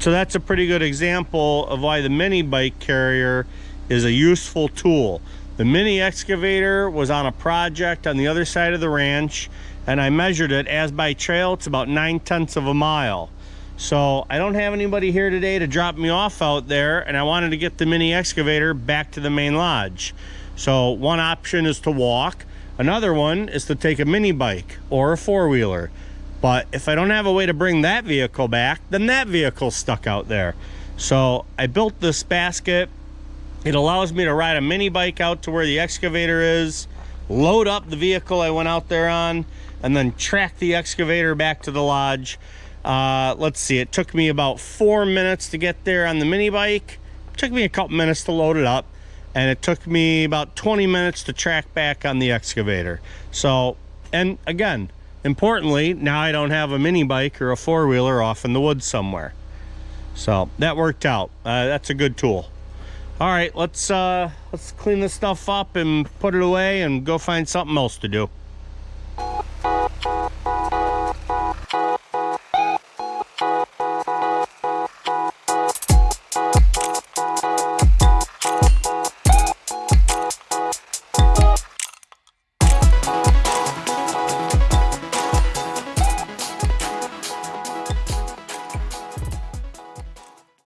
So that's a pretty good example of why the mini bike carrier is a useful tool. The mini excavator was on a project on the other side of the ranch, and I measured it. As by trail, it's about 9/10 of a mile. So I don't have anybody here today to drop me off out there, and I wanted to get the mini excavator back to the main lodge. So one option is to walk. Another one is to take a mini bike or a four-wheeler. But if I don't have a way to bring that vehicle back, then that vehicle's stuck out there. So I built this basket. It allows me to ride a mini bike out to where the excavator is, load up the vehicle I went out there on, and then track the excavator back to the lodge. Let's see, it took me about 4 minutes to get there on the mini bike. It took me a couple minutes to load it up, and it took me about 20 minutes to track back on the excavator. So, and again, importantly, now I don't have a mini bike or a four-wheeler off in the woods somewhere. So that worked out. That's a good tool. All right, let's clean this stuff up and put it away and go find something else to do.